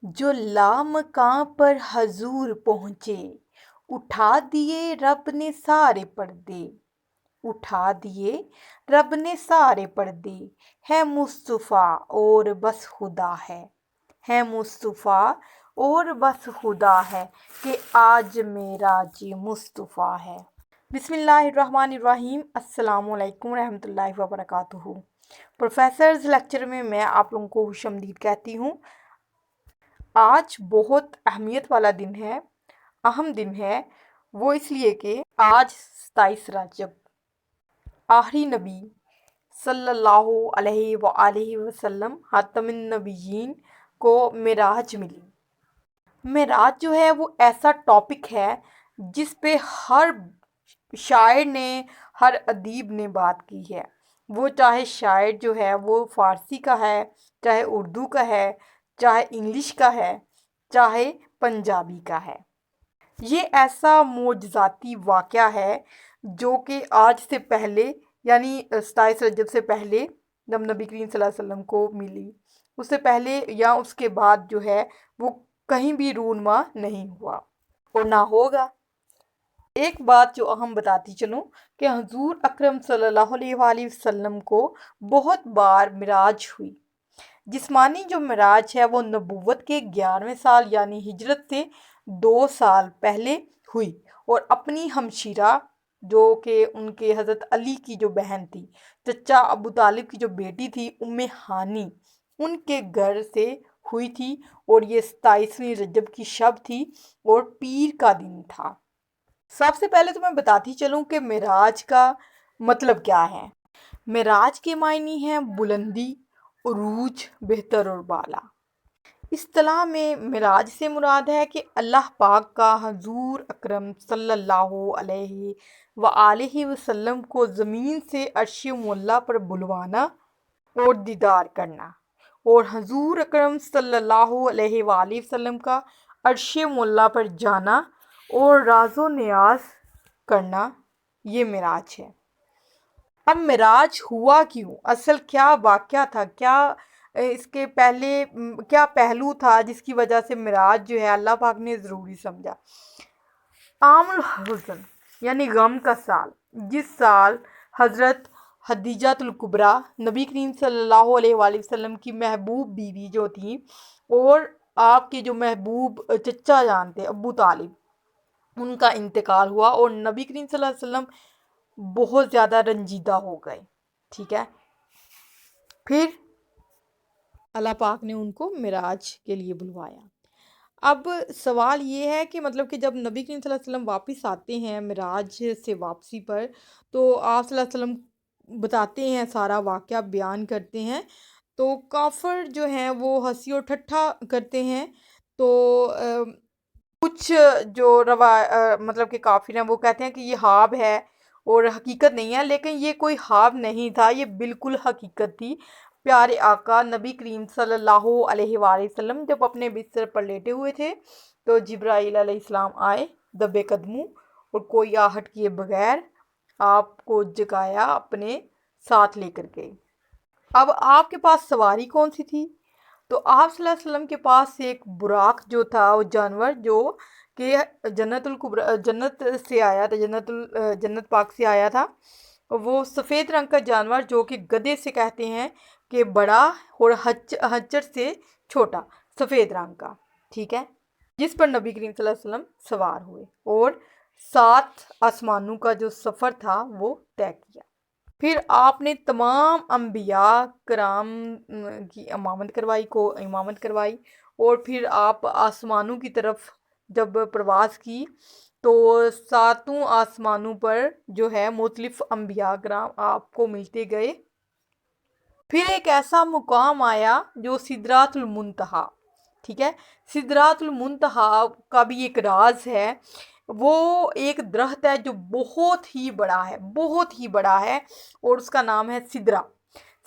جو لامکاں پر حضور پہنچے، اٹھا دیے رب نے سارے پردے، اٹھا دیے رب نے سارے پردے، ہے مصطفیٰ اور بس خدا ہے مصطفیٰ اور بس خدا ہے کہ آج معراج مصطفیٰ ہے۔ بسم اللہ الرحمن الرحیم۔ السلام علیکم ورحمۃ اللہ وبرکاتہ۔ پروفیسرز لیکچر میں آپ لوگوں کو خوش آمدید کہتی ہوں۔ آج بہت اہمیت والا دن ہے، اہم دن ہے، وہ اس لیے کہ آج 27 رجب آخری نبی صلی اللہ علیہ وآلہ وسلم خاتم النبیین کو معراج ملی۔ معراج جو ہے وہ ایسا ٹاپک ہے جس پہ ہر شاعر نے، ہر ادیب نے بات کی ہے، وہ چاہے شاعر جو ہے وہ فارسی کا ہے، چاہے اردو کا ہے، چاہے انگلش کا ہے، چاہے پنجابی کا ہے۔ یہ ایسا معجزاتی واقعہ ہے جو کہ آج سے پہلے، یعنی 27 رجب سے پہلے جب نبی کریم صلی اللہ علیہ وسلم کو ملی، اس سے پہلے یا اس کے بعد جو ہے وہ کہیں بھی رونما نہیں ہوا اور نہ ہوگا۔ ایک بات جو اہم بتاتی چلوں کہ حضور اکرم صلی اللہ علیہ وآلہ وسلم کو بہت بار معراج ہوئی۔ جسمانی جو معراج ہے وہ نبوت کے 11ویں سال یعنی ہجرت سے 2 سال پہلے ہوئی، اور اپنی ہمشیرہ جو کہ ان کے حضرت علی کی جو بہن تھی، چچا ابو طالب کی جو بیٹی تھی ام ہانی، ان کے گھر سے ہوئی تھی، اور یہ 27ویں رجب کی شب تھی اور پیر کا دن تھا۔ سب سے پہلے تو میں بتاتی چلوں کہ معراج کا مطلب کیا ہے۔ معراج کے معنی ہیں بلندی، عروج، بہتر اور بالا۔ اصطلاح میں معراج سے مراد ہے کہ اللہ پاک کا حضور اکرم صلی اللہ علیہ وآلہ وسلم کو زمین سے عرش معلیٰ پر بلوانا اور دیدار کرنا، اور حضور اکرم صلی اللہ علیہ وآلہ وسلم کا عرش معلیٰ پر جانا اور راز و نیاز کرنا، یہ معراج ہے۔ اب معراج ہوا کیوں؟ اصل کیا واقعہ تھا؟ کیا اس کے پہلے کیا پہلو تھا جس کی وجہ سے معراج جو ہے اللہ پاک نے ضروری سمجھا؟ عام الحزن یعنی غم کا سال، جس سال حضرت خدیجہ الکبریٰ نبی کریم صلی اللہ علیہ وآلہ وسلم کی محبوب بیوی جو تھیں، اور آپ کے جو محبوب چچا جان تھے ابو طالب، ان کا انتقال ہوا، اور نبی کریم صلی اللہ علیہ وسلم بہت زیادہ رنجیدہ ہو گئے۔ ٹھیک ہے، پھر اللہ پاک نے ان کو معراج کے لیے بلوایا۔ اب سوال یہ ہے کہ مطلب کہ جب نبی کریم صلی اللہ علیہ وسلم واپس آتے ہیں معراج سے واپسی پر، تو آپ صلی اللہ علیہ وسلم بتاتے ہیں، سارا واقعہ بیان کرتے ہیں، تو کافر جو ہیں وہ ہنسی اور ٹھٹھا کرتے ہیں۔ تو کچھ جو مطلب کہ کافر ہیں وہ کہتے ہیں کہ یہ خواب ہے اور حقیقت نہیں ہے، لیکن یہ کوئی خواب نہیں تھا، یہ بالکل حقیقت تھی۔ پیارے آقا نبی کریم صلی اللہ علیہ وآلہ وسلم جب اپنے بستر پر لیٹے ہوئے تھے تو جبرائیل علیہ السلام آئے دبے قدموں، اور کوئی آہٹ کیے بغیر آپ کو جگایا، اپنے ساتھ لے کر گئے۔ اب آپ کے پاس سواری کون سی تھی؟ تو آپ صلی اللہ علیہ وسلم کے پاس ایک براق جو تھا، وہ جانور جو کہ جنت سے آیا تھا، جنت پاک سے آیا تھا، وہ سفید رنگ کا جانور جو کہ گدھے سے کہتے ہیں کہ بڑا اور خچر سے چھوٹا، سفید رنگ کا، ٹھیک ہے، جس پر نبی کریم صلی اللہ علیہ وسلم سوار ہوئے اور 7 آسمانوں کا جو سفر تھا وہ طے کیا۔ پھر آپ نے تمام انبیاء کرام کی امامت کروائی، اور پھر آپ آسمانوں کی طرف جب پرواز کی تو 7 آسمانوں پر جو ہے مختلف انبیاء کرام آپ کو ملتے گئے۔ پھر ایک ایسا مقام آیا جو سدرات المنتہا، ٹھیک ہے، سدرات المنتہا کا بھی ایک راز ہے۔ وہ ایک درخت ہے جو بہت ہی بڑا ہے، اور اس کا نام ہے سدرا۔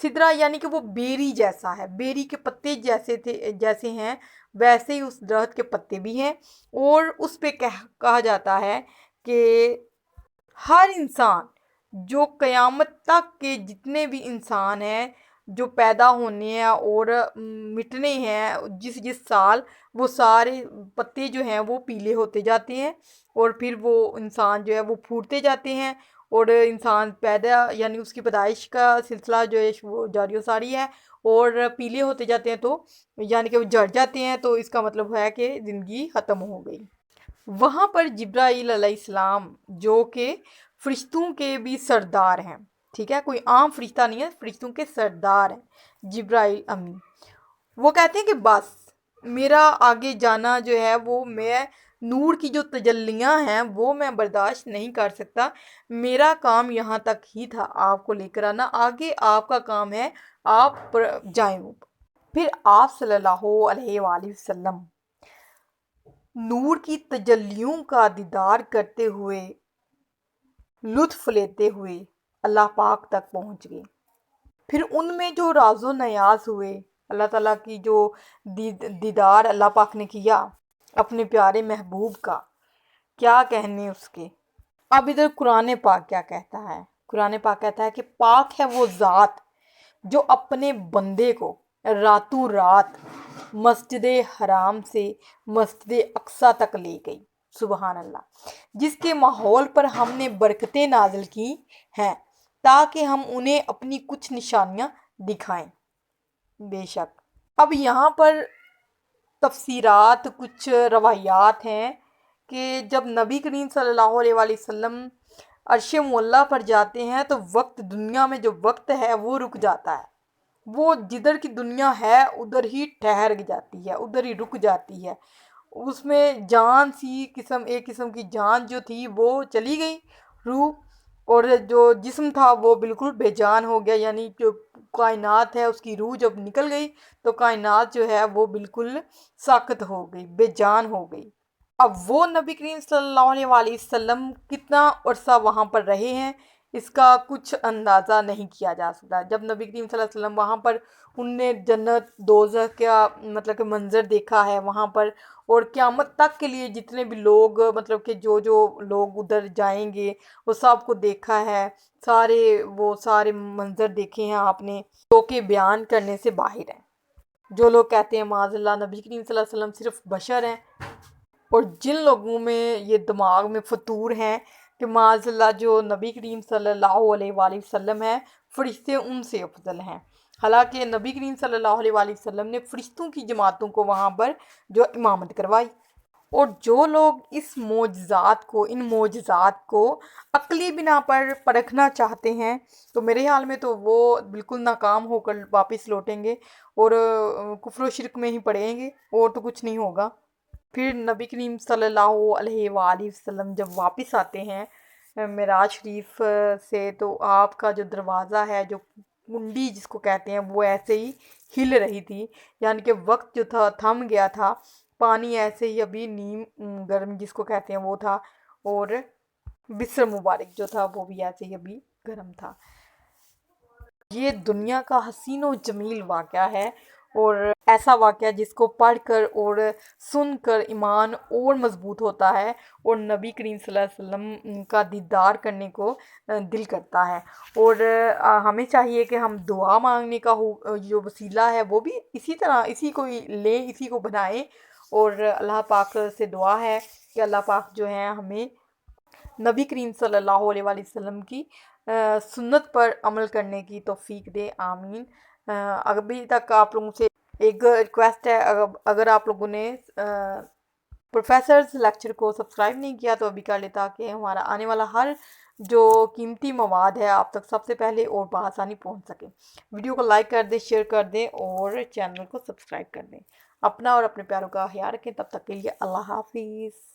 سدرا یعنی کہ وہ بیری جیسا ہے، بیری کے پتے جیسے ہیں، ویسے ہی اس درخت کے پتے بھی ہیں، اور اس پہ کہا جاتا ہے کہ ہر انسان جو قیامت تک کے جتنے بھی انسان ہیں جو پیدا ہونے ہیں اور مٹنے ہیں جس جس سال، وہ سارے پتے جو ہیں وہ پیلے ہوتے جاتے ہیں، اور پھر وہ انسان جو ہے وہ پھوٹتے جاتے ہیں، اور انسان پیدا یعنی اس کی پیدائش کا سلسلہ جو ہے وہ جاری و ساری ہے، اور پیلے ہوتے جاتے ہیں تو یعنی کہ وہ جڑ جاتے ہیں، تو اس کا مطلب ہے کہ زندگی ختم ہو گئی۔ وہاں پر جبرائیل علیہ السلام جو کہ فرشتوں کے بھی سردار ہیں، ٹھیک ہے، کوئی عام فرشتہ نہیں ہے، فرشتوں کے سردار ہیں جبرائیل امین، وہ کہتے ہیں کہ بس میرا آگے جانا جو ہے وہ میں نور کی جو تجلیاں ہیں وہ میں برداشت نہیں کر سکتا، میرا کام یہاں تک ہی تھا آپ کو لے کر آنا، آگے آپ کا کام ہے، آپ جائیں۔ پھر آپ صلی اللہ علیہ وآلہ وسلم نور کی تجلیوں کا دیدار کرتے ہوئے، لطف لیتے ہوئے اللہ پاک تک پہنچ گئے۔ پھر ان میں جو راز و نیاز ہوئے، اللہ تعالیٰ کی جو دیدار اللہ پاک نے کیا اپنے پیارے محبوب کا، کیا کہنے اس کے۔ اب ادھر قرآن پاک کیا کہتا ہے؟ قرآن پاک کہتا ہے کہ پاک ہے وہ ذات جو اپنے بندے کو راتوں رات مسجد حرام سے مسجد اقصیٰ تک لے گئی، سبحان اللہ، جس کے ماحول پر ہم نے برکتیں نازل کی ہیں تاکہ ہم انہیں اپنی کچھ نشانیاں دکھائیں۔ بے شک اب یہاں پر تفسیرات، کچھ روایات ہیں کہ جب نبی کریم صلی اللہ علیہ وآلہ وسلم عرش معلیٰ پر جاتے ہیں تو وقت، دنیا میں جو وقت ہے وہ رک جاتا ہے، وہ جدھر کی دنیا ہے ادھر ہی ٹھہر جاتی ہے، ادھر ہی رک جاتی ہے، اس میں جان سی ایک قسم کی جان جو تھی وہ چلی گئی، روح، اور جو جسم تھا وہ بالکل بے جان ہو گیا، یعنی جو کائنات ہے اس کی روح جب نکل گئی تو کائنات جو ہے وہ بالکل ساکت ہو گئی، بے جان ہو گئی۔ اب وہ نبی کریم صلی اللہ علیہ وآلہ وسلم کتنا عرصہ وہاں پر رہے ہیں اس کا کچھ اندازہ نہیں کیا جا سکتا۔ جب نبی کریم صلی اللہ علیہ وسلم وہاں پر، ان نے جنت دوزخ کا مطلب کہ منظر دیکھا ہے وہاں پر، اور قیامت تک کے لیے جتنے بھی لوگ مطلب کہ جو لوگ ادھر جائیں گے وہ سب کو دیکھا ہے، سارے منظر دیکھے ہیں آپ نے، جو کہ بیان کرنے سے باہر ہیں۔ جو لوگ کہتے ہیں معاذ اللہ نبی کریم صلی اللہ علیہ وسلم صرف بشر ہیں، اور جن لوگوں میں یہ دماغ میں فطور ہیں کہ معاذ اللہ جو نبی کریم صلی اللہ علیہ وآلہ وسلم ہیں فرشتے ان سے افضل ہیں، حالانکہ نبی کریم صلی اللہ علیہ وآلہ وسلم نے فرشتوں کی جماعتوں کو وہاں پر جو امامت کروائی۔ اور جو لوگ ان معجزات کو عقلی بنا پر پرکھنا چاہتے ہیں تو میرے خیال میں تو وہ بالکل ناکام ہو کر واپس لوٹیں گے، اور کفر و شرک میں ہی پڑیں گے، اور تو کچھ نہیں ہوگا۔ پھر نبی کریم صلی اللہ علیہ وآلہ وسلم جب واپس آتے ہیں معراج شریف سے، تو آپ کا جو دروازہ ہے، جو کنڈی جس کو کہتے ہیں، وہ ایسے ہی ہل رہی تھی، یعنی کہ وقت جو تھا تھم گیا تھا، پانی ایسے ہی ابھی نیم گرم جس کو کہتے ہیں وہ تھا، اور بسر مبارک جو تھا وہ بھی ایسے ہی ابھی گرم تھا۔ یہ دنیا کا حسین و جمیل واقعہ ہے، اور ایسا واقعہ جس کو پڑھ کر اور سن کر ایمان اور مضبوط ہوتا ہے، اور نبی کریم صلی اللہ علیہ وسلم کا دیدار کرنے کو دل کرتا ہے۔ اور ہمیں چاہیے کہ ہم دعا مانگنے کا جو وسیلہ ہے وہ بھی اسی طرح اسی کو لیں، اسی کو بنائیں، اور اللہ پاک سے دعا ہے کہ اللہ پاک جو ہے ہمیں نبی کریم صلی اللہ علیہ وآلہ وسلم کی سنت پر عمل کرنے کی توفیق دے، آمین۔ ابھی تک آپ لوگوں سے ایک ریکویسٹ ہے، اگر آپ لوگوں نے پروفیسرز لیکچر کو سبسکرائب نہیں کیا تو ابھی کر لیں، تاکہ ہمارا آنے والا ہر جو قیمتی مواد ہے آپ تک سب سے پہلے اور بآسانی پہنچ سکے۔ ویڈیو کو لائک کر دیں، شیئر کر دیں، اور چینل کو سبسکرائب کر دیں۔ اپنا اور اپنے پیاروں کا خیال رکھیں، تب تک کے لیے اللہ حافظ۔